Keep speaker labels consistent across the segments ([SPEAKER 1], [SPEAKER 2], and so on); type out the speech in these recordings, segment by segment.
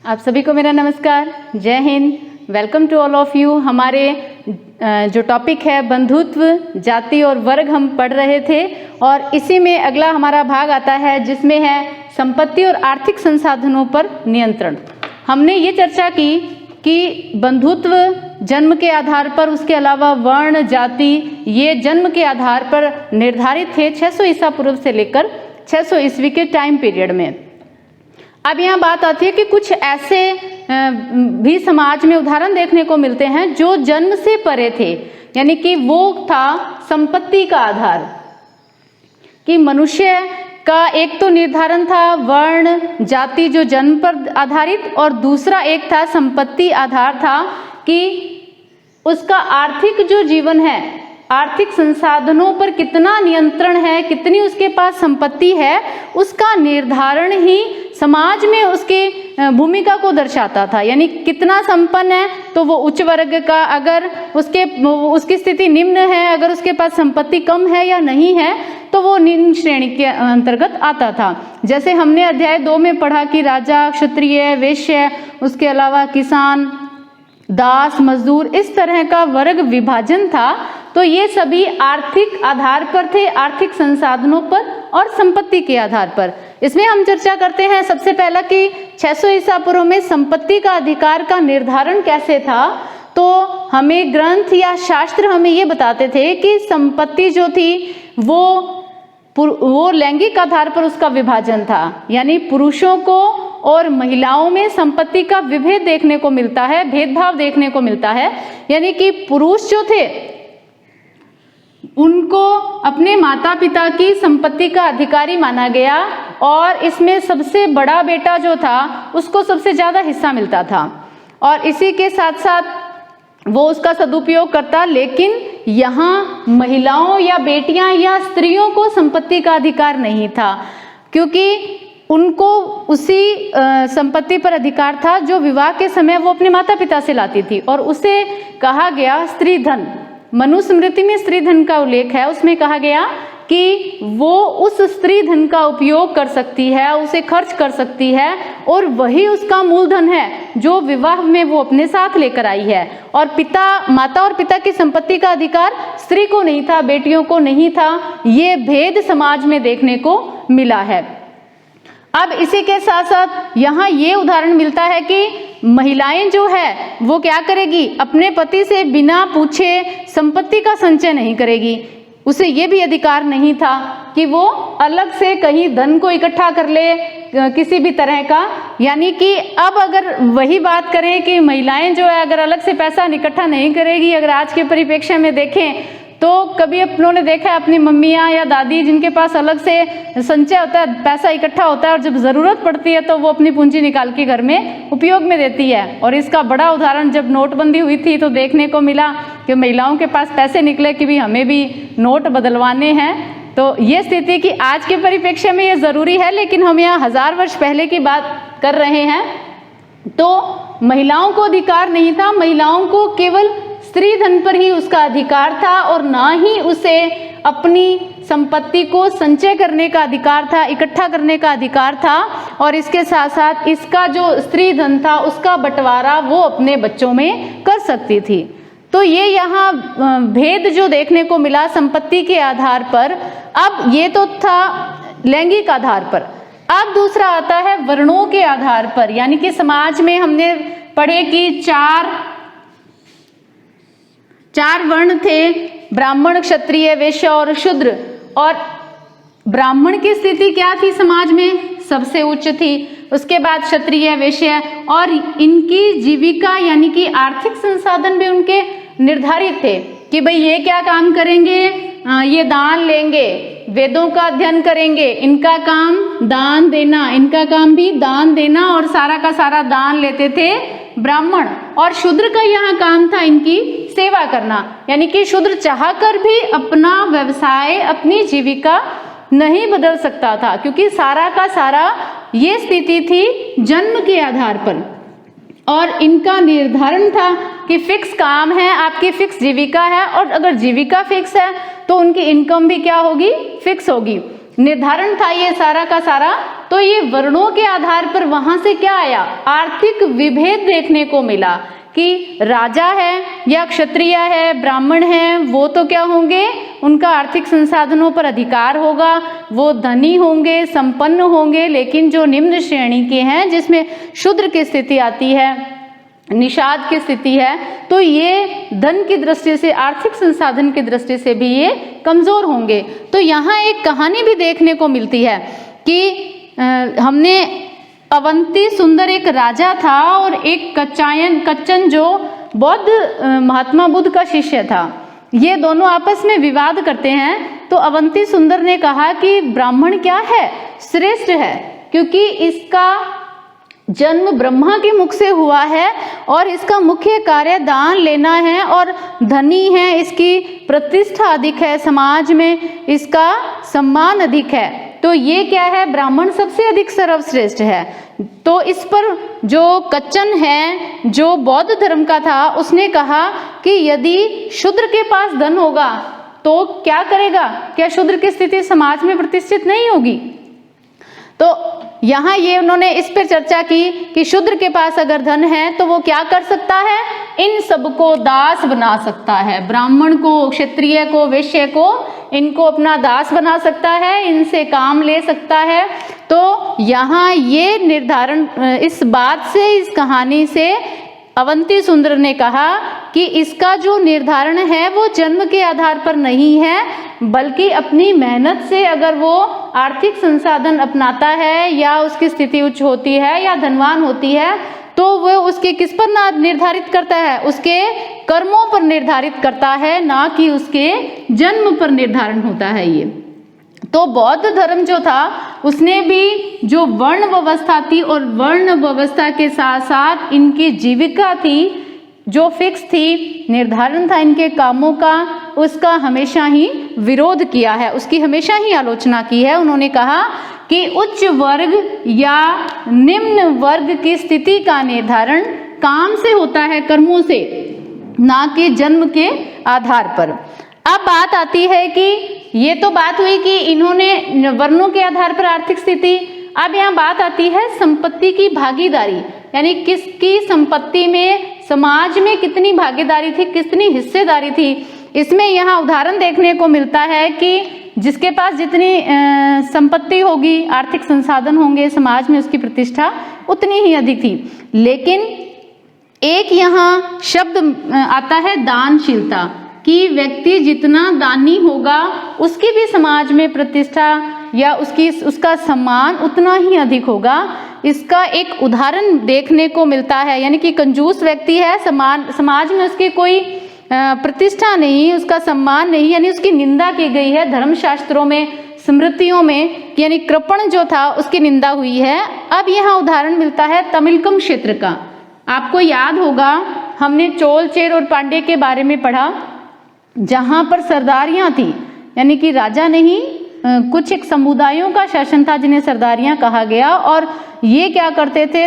[SPEAKER 1] आप सभी को मेरा नमस्कार, जय हिंद। Welcome to all of you. हमारे जो टॉपिक है बंधुत्व, जाति और वर्ग हम पढ़ रहे थे और इसी में अगला हमारा भाग आता है जिसमें है संपत्ति और आर्थिक संसाधनों पर नियंत्रण। हमने ये चर्चा की कि बंधुत्व जन्म के आधार पर, उसके अलावा वर्ण, जाति ये जन्म के आधार पर निर्धारित थे 600 ईसा पूर्व से लेकर 600 ईस्वी के टाइम पीरियड में। अब यहाँ बात आती है कि कुछ ऐसे भी समाज में उदाहरण देखने को मिलते हैं जो जन्म से परे थे, यानी कि वो था संपत्ति का आधार, कि मनुष्य का एक तो निर्धारण था वर्ण जाति जो जन्म पर आधारित, और दूसरा एक था संपत्ति आधार था कि उसका आर्थिक जो जीवन है, आर्थिक संसाधनों पर कितना नियंत्रण है, कितनी उसके पास संपत्ति है, उसका निर्धारण ही समाज में उसकी भूमिका को दर्शाता था। यानी कितना संपन्न है तो वो उच्च वर्ग का, अगर उसकी स्थिति निम्न है, अगर उसके पास संपत्ति कम है या नहीं है तो वो निम्न श्रेणी के अंतर्गत आता था। जैसे हमने अध्याय 2 में पढ़ा कि राजा, क्षत्रिय, वैश्य, उसके अलावा किसान, दास, मजदूर, इस तरह का वर्ग विभाजन था। तो ये सभी आर्थिक आधार पर थे, आर्थिक संसाधनों पर और संपत्ति के आधार पर। इसमें हम चर्चा करते हैं सबसे पहला कि 600 ईसा पूर्व में संपत्ति का अधिकार का निर्धारण कैसे था। तो हमें ग्रंथ या शास्त्र हमें ये बताते थे कि संपत्ति जो थी वो लैंगिक आधार पर उसका विभाजन था, यानी पुरुषों को और महिलाओं में संपत्ति का विभेद देखने को मिलता है, भेदभाव देखने को मिलता है। यानी कि पुरुष जो थे उनको अपने माता पिता की संपत्ति का अधिकारी माना गया और इसमें सबसे बड़ा बेटा जो था उसको सबसे ज्यादा हिस्सा मिलता था और इसी के साथ साथ वो उसका सदुपयोग करता। लेकिन यहाँ महिलाओं या बेटियां या स्त्रियों को संपत्ति का अधिकार नहीं था, क्योंकि उनको उसी संपत्ति पर अधिकार था जो विवाह के समय वो अपने माता पिता से लाती थी, और उसे कहा गया स्त्री धन। मनुस्मृति में स्त्री धन का उल्लेख है, उसमें कहा गया कि वो उस स्त्री धन का उपयोग कर सकती है, उसे खर्च कर सकती है और वही उसका मूलधन है जो विवाह में वो अपने साथ लेकर आई है। और माता और पिता की संपत्ति का अधिकार स्त्री को नहीं था, बेटियों को नहीं था। ये भेद समाज में देखने को मिला है। अब इसी के साथ साथ यहाँ ये उदाहरण मिलता है कि महिलाएं जो है वो क्या करेगी, अपने पति से बिना पूछे संपत्ति का संचय नहीं करेगी। उसे ये भी अधिकार नहीं था कि वो अलग से कहीं धन को इकट्ठा कर ले किसी भी तरह का। यानी कि अब अगर वही बात करें कि महिलाएं जो है अगर अलग से पैसा इकट्ठा नहीं करेगी, अगर आज के परिप्रेक्ष्य में देखें तो कभी उन्होंने देखा है अपनी मम्मियाँ या दादी जिनके पास अलग से संचय होता है, पैसा इकट्ठा होता है और जब ज़रूरत पड़ती है तो वो अपनी पूंजी निकाल के घर में उपयोग में देती है। और इसका बड़ा उदाहरण जब नोटबंदी हुई थी तो देखने को मिला कि महिलाओं के पास पैसे निकले कि भी हमें भी नोट बदलवाने हैं। तो ये स्थिति कि आज के परिप्रेक्ष्य में ये ज़रूरी है, लेकिन हम यहाँ 1000 वर्ष पहले की बात कर रहे हैं। तो महिलाओं को अधिकार नहीं था, महिलाओं को केवल स्त्री धन पर ही उसका अधिकार था और ना ही उसे अपनी संपत्ति को संचय करने का अधिकार था, इकट्ठा करने का अधिकार था। और इसके साथ साथ इसका जो स्त्री धन था उसका बंटवारा वो अपने बच्चों में कर सकती थी। तो ये यहाँ भेद जो देखने को मिला संपत्ति के आधार पर। अब ये तो था लैंगिक आधार पर। अब दूसरा आता है वर्णों के आधार पर, यानी कि समाज में हमने पढ़े कि चार वर्ण थे, ब्राह्मण, क्षत्रिय, वैश्य और शूद्र। और ब्राह्मण की स्थिति क्या थी समाज में, सबसे उच्च थी। उसके बाद क्षत्रिय, वैश्य, और इनकी जीविका यानी कि आर्थिक संसाधन भी उनके निर्धारित थे कि भाई ये क्या काम करेंगे, ये दान लेंगे, वेदों का अध्ययन करेंगे, इनका काम दान देना, इनका काम भी दान देना और सारा का सारा दान लेते थे ब्राह्मण। और शूद्र का यहाँ काम था इनकी सेवा करना, यानी कि शूद्र चाहकर भी अपना व्यवसाय, अपनी जीविका नहीं बदल सकता था, क्योंकि सारा का सारा ये स्थिति थी जन्म के आधार पर। और इनका निर्धारण था कि फिक्स काम है, आपकी फिक्स जीविका है, और अगर जीविका फिक्स है तो उनकी इनकम भी क्या होगी, फिक्स होगी। निर्धारण था ये सारा का सारा, तो ये वर्णों के आधार पर वहां से क्या आया, आर्थिक विभेद देखने को मिला कि राजा है या क्षत्रिय है, ब्राह्मण है, वो तो क्या होंगे, उनका आर्थिक संसाधनों पर अधिकार होगा, वो धनी होंगे, संपन्न होंगे। लेकिन जो निम्न श्रेणी के हैं, जिसमें शूद्र की स्थिति आती है, निषाद की स्थिति है, तो ये धन की दृष्टि से, आर्थिक संसाधन की दृष्टि से भी ये कमजोर होंगे। तो यहाँ एक कहानी भी देखने को मिलती है कि हमने अवंती सुंदर एक राजा था और एक कच्चन जो बौद्ध महात्मा बुद्ध का शिष्य था। ये दोनों आपस में विवाद करते हैं। तो अवंती सुंदर ने कहा कि ब्राह्मण क्या है, श्रेष्ठ है, क्योंकि इसका जन्म ब्रह्मा के मुख से हुआ है और इसका मुख्य कार्य दान लेना है, और धनी है, इसकी प्रतिष्ठा अधिक है, समाज में इसका सम्मान अधिक है। तो ये क्या है, ब्राह्मण सबसे अधिक सर्वश्रेष्ठ है। तो इस पर जो कच्चन है, जो बौद्ध धर्म का था, उसने कहा कि यदि शूद्र के पास धन होगा तो क्या करेगा, क्या शूद्र की स्थिति समाज में प्रतिष्ठित नहीं होगी। तो यहाँ ये उन्होंने इस पर चर्चा की कि शूद्र के पास अगर धन है तो वो क्या कर सकता है, इन सबको दास बना सकता है, ब्राह्मण को, क्षत्रिय को, वैश्य को, इनको अपना दास बना सकता है, इनसे काम ले सकता है। तो यहाँ ये निर्धारण, इस बात से, इस कहानी से अवंती सुंदर ने कहा कि इसका जो निर्धारण है वो जन्म के आधार पर नहीं है, बल्कि अपनी मेहनत से अगर वो आर्थिक संसाधन अपनाता है या उसकी स्थिति उच्च होती है या धनवान होती है, तो वो उसके किस पर निर्धारित करता है, उसके कर्मों पर निर्धारित करता है, ना कि उसके जन्म पर निर्धारण होता है ये। तो बौद्ध धर्म जो था उसने भी जो वर्ण व्यवस्था थी, और वर्ण व्यवस्था के साथ साथ इनकी जीविका थी जो फिक्स थी, निर्धारण था इनके कामों का, उसका हमेशा ही विरोध किया है, उसकी हमेशा ही आलोचना की है। उन्होंने कहा कि उच्च वर्ग या निम्न वर्ग की स्थिति का निर्धारण काम से होता है, कर्मों से, ना कि जन्म के आधार पर। अब बात आती है कि ये तो बात हुई कि इन्होंने वर्णों के आधार पर आर्थिक स्थिति। अब यहाँ बात आती है संपत्ति की भागीदारी, यानी किसकी संपत्ति में, समाज में कितनी भागीदारी थी, कितनी हिस्सेदारी थी। इसमें यहाँ उदाहरण देखने को मिलता है कि जिसके पास जितनी संपत्ति होगी, आर्थिक संसाधन होंगे, समाज में उसकी प्रतिष्ठा उतनी ही अधिक थी। लेकिन एक यहाँ शब्द आता है दानशीलता, कि व्यक्ति जितना दानी होगा उसकी भी समाज में प्रतिष्ठा या उसका सम्मान उतना ही अधिक होगा। इसका एक उदाहरण देखने को मिलता है, यानी कि कंजूस व्यक्ति है, समाज में उसकी कोई प्रतिष्ठा नहीं, उसका सम्मान नहीं, यानी उसकी निंदा की गई है धर्मशास्त्रों में, स्मृतियों में, यानी कृपण जो था उसकी निंदा हुई है। अब यहाँ उदाहरण मिलता है तमिलकम क्षेत्र का। आपको याद होगा हमने चोल, चेर और पांड्य के बारे में पढ़ा, जहाँ पर सरदारियाँ थी, यानी कि राजा नहीं, कुछ एक समुदायों का शासन था जिन्हें सरदारियाँ कहा गया, और ये क्या करते थे,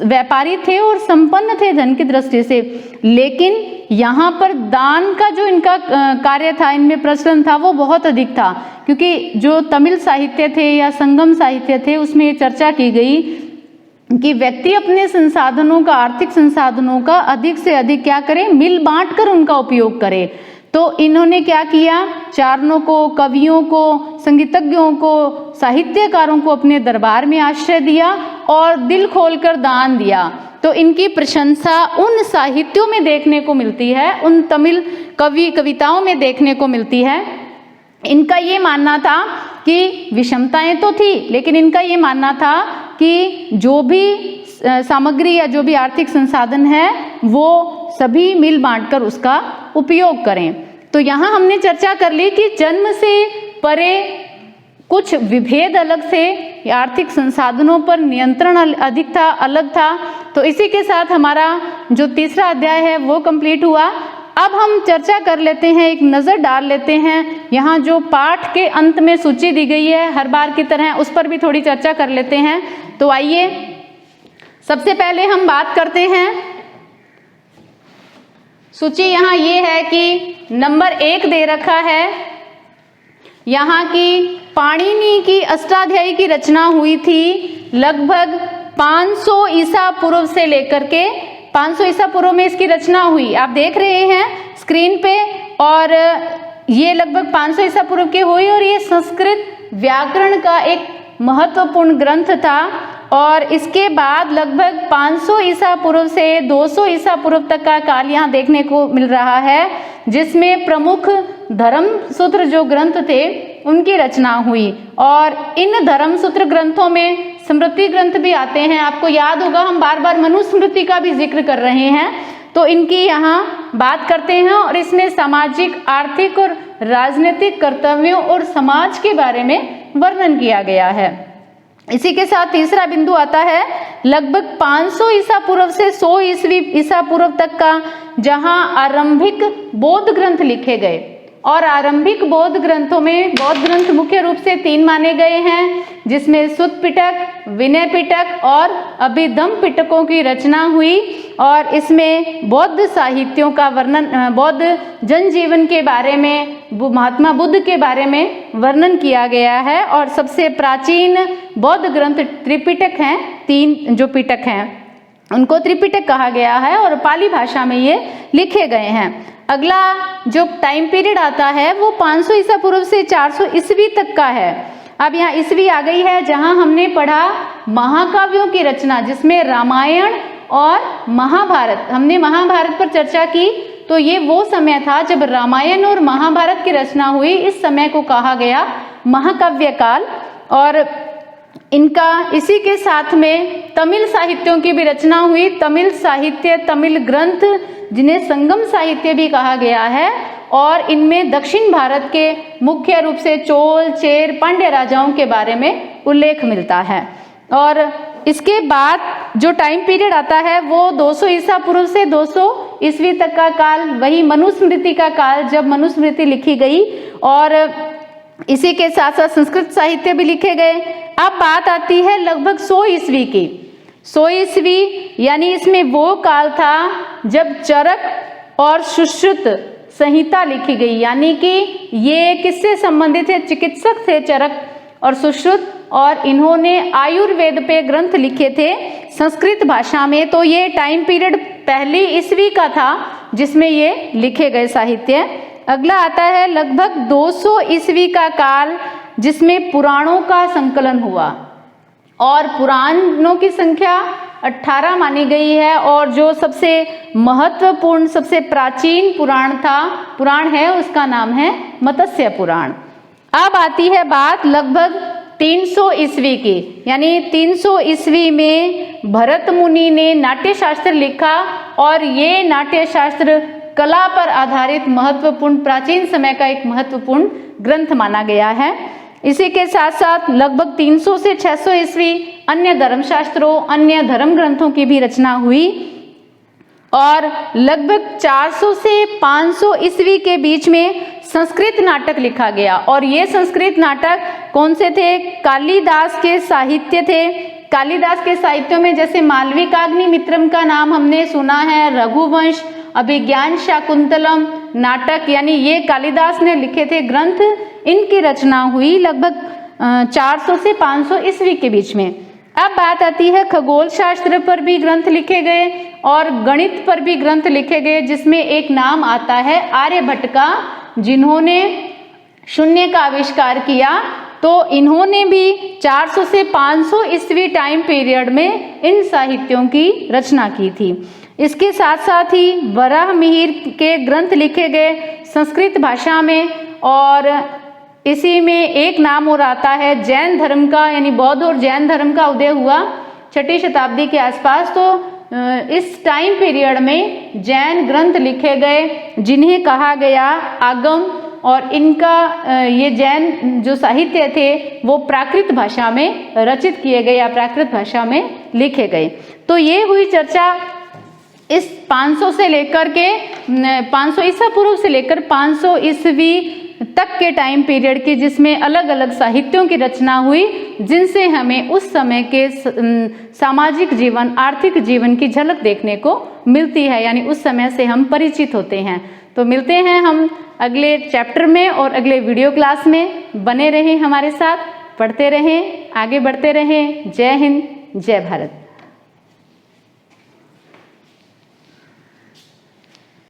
[SPEAKER 1] व्यापारी थे और संपन्न थे धन की दृष्टि से। लेकिन यहाँ पर दान का जो इनका कार्य था, इनमें प्रचलन था, वो बहुत अधिक था, क्योंकि जो तमिल साहित्य थे या संगम साहित्य थे उसमें ये चर्चा की गई कि व्यक्ति अपने संसाधनों का, आर्थिक संसाधनों का अधिक से अधिक क्या करे, मिल बांट कर उनका उपयोग करे। तो इन्होंने क्या किया, चारणों को, कवियों को, संगीतज्ञों को, साहित्यकारों को अपने दरबार में आश्रय दिया और दिल खोलकर दान दिया। तो इनकी प्रशंसा उन साहित्यों में देखने को मिलती है, उन तमिल कविताओं में देखने को मिलती है। इनका ये मानना था कि विषमताएं तो थी, लेकिन इनका ये मानना था कि जो भी सामग्री या जो भी आर्थिक संसाधन है वो सभी मिल बांटकर उसका उपयोग करें। तो यहाँ हमने चर्चा कर ली कि जन्म से परे कुछ विभेद अलग से, आर्थिक संसाधनों पर नियंत्रण अधिक था, अलग था। तो इसी के साथ हमारा जो तीसरा अध्याय है वो कंप्लीट हुआ। अब हम चर्चा कर लेते हैं, एक नज़र डाल लेते हैं यहाँ जो पाठ के अंत में सूची दी गई है हर बार की तरह, उस पर भी थोड़ी चर्चा कर लेते हैं। तो आइए सबसे पहले हम बात करते हैं, सूची यहाँ ये है कि नंबर 1 दे रखा है यहाँ की पाणिनि की अष्टाध्यायी की रचना हुई थी लगभग 500 ईसा पूर्व से लेकर के 500 ईसा पूर्व में इसकी रचना हुई, आप देख रहे हैं स्क्रीन पे। और ये लगभग 500 ईसा पूर्व की हुई और ये संस्कृत व्याकरण का एक महत्वपूर्ण ग्रंथ था। और इसके बाद लगभग 500 ईसा पूर्व से 200 ईसा पूर्व तक का काल यहाँ देखने को मिल रहा है, जिसमें प्रमुख धर्म सूत्र जो ग्रंथ थे उनकी रचना हुई। और इन धर्म सूत्र ग्रंथों में स्मृति ग्रंथ भी आते हैं। आपको याद होगा हम बार बार मनुस्मृति का भी जिक्र कर रहे हैं, तो इनकी यहाँ बात करते हैं और इसमें सामाजिक, आर्थिक और राजनीतिक कर्तव्यों और समाज के बारे में वर्णन किया गया है। इसी के साथ तीसरा बिंदु आता है लगभग 500 ईसा पूर्व से 100 ईसा पूर्व तक का, जहां आरंभिक बौद्ध ग्रंथ लिखे गए। और आरंभिक बौद्ध ग्रंथों में बौद्ध ग्रंथ मुख्य रूप से 3 माने गए हैं, जिसमें सुत्त पिटक, विनय पिटक और अभिधम्म पिटकों की रचना हुई। और इसमें बौद्ध साहित्यों का वर्णन, बौद्ध जनजीवन के बारे में, महात्मा बुद्ध के बारे में वर्णन किया गया है। और सबसे प्राचीन बौद्ध ग्रंथ त्रिपिटक हैं, 3 जो पिटक हैं उनको त्रिपिटक कहा गया है और पाली भाषा में ये लिखे गए हैं। अगला जो टाइम पीरियड आता है वो 500 ईसा पूर्व से 400 ईस्वी तक का है। अब यहाँ ईस्वी आ गई है जहाँ हमने पढ़ा महाकाव्यों की रचना, जिसमें रामायण और महाभारत, हमने महाभारत पर चर्चा की। तो ये वो समय था जब रामायण और महाभारत की रचना हुई, इस समय को कहा गया महाकाव्य काल। और इनका इसी के साथ में तमिल साहित्यों की भी रचना हुई। तमिल साहित्य, तमिल ग्रंथ जिन्हें संगम साहित्य भी कहा गया है, और इनमें दक्षिण भारत के मुख्य रूप से चोल, चेर, पांड्य राजाओं के बारे में उल्लेख मिलता है। और इसके बाद जो टाइम पीरियड आता है वो 200 ईसा पूर्व से 200 ईस्वी तक का काल, वही मनुस्मृति का काल जब मनुस्मृति लिखी गई। और इसी के साथ साथ संस्कृत साहित्य भी लिखे गए। अब बात आती है लगभग 100 ईस्वी की। 100 ईस्वी यानी इसमें वो काल था जब चरक और सुश्रुत संहिता लिखी गई, यानी कि ये किससे संबंधित है? चिकित्सक थे चरक और सुश्रुत, और इन्होंने आयुर्वेद पे ग्रंथ लिखे थे संस्कृत भाषा में। तो ये टाइम पीरियड पहली ईस्वी का था जिसमें ये लिखे गए साहित्य। अगला आता है लगभग 200 ईस्वी का काल, जिसमें पुराणों का संकलन हुआ। और पुराणों की संख्या 18 मानी गई है। और जो सबसे महत्वपूर्ण, सबसे प्राचीन पुराण है उसका नाम है मत्स्य पुराण। अब आती है बात लगभग 300 ईस्वी की, यानी 300 ईस्वी में भरत मुनि ने नाट्य शास्त्र लिखा। और ये नाट्य शास्त्र कला पर आधारित महत्वपूर्ण, प्राचीन समय का एक महत्वपूर्ण ग्रंथ माना गया है। इसी के साथ साथ लगभग 300 से 600 ईस्वी अन्य धर्मशास्त्रों, अन्य धर्म ग्रंथों की भी रचना हुई। और लगभग 400 से 500 ईस्वी के बीच में संस्कृत नाटक लिखा गया। और ये संस्कृत नाटक कौन से थे? कालिदास के साहित्य थे। कालिदास के साहित्यों में जैसे मालविकाग्निमित्रम का नाम हमने सुना है, रघुवंश, अभिज्ञान शाकुंतलम नाटक, यानी ये कालिदास ने लिखे थे ग्रंथ। इनकी रचना हुई लगभग 400 से 500 ईस्वी के बीच में। अब बात आती है खगोल शास्त्र पर भी ग्रंथ लिखे गए और गणित पर भी ग्रंथ लिखे गए, जिसमें एक नाम आता है आर्यभट्ट का, जिन्होंने शून्य का आविष्कार किया। तो इन्होंने भी 400 से 500 ईस्वी टाइम पीरियड में इन साहित्यों की रचना की थी। इसके साथ साथ ही वराह मिहिर के ग्रंथ लिखे गए संस्कृत भाषा में। और इसी में एक नाम और आता है जैन धर्म का, यानी बौद्ध और जैन धर्म का उदय हुआ 6वीं शताब्दी के आसपास। तो इस टाइम पीरियड में जैन ग्रंथ लिखे गए जिन्हें कहा गया आगम। और इनका ये जैन जो साहित्य थे वो प्राकृत भाषा में रचित किए गए या प्राकृत भाषा में लिखे गए। तो ये हुई चर्चा इस 500 से लेकर के 500 ईसा पूर्व से लेकर 500 ईस्वी तक के टाइम पीरियड की, जिसमें अलग अलग साहित्यों की रचना हुई, जिनसे हमें उस समय के सामाजिक जीवन, आर्थिक जीवन की झलक देखने को मिलती है, यानी उस समय से हम परिचित होते हैं। तो मिलते हैं हम अगले चैप्टर में और अगले वीडियो क्लास में। बने रहें हमारे साथ, पढ़ते रहें, आगे बढ़ते रहें। जय हिंद, जय भारत।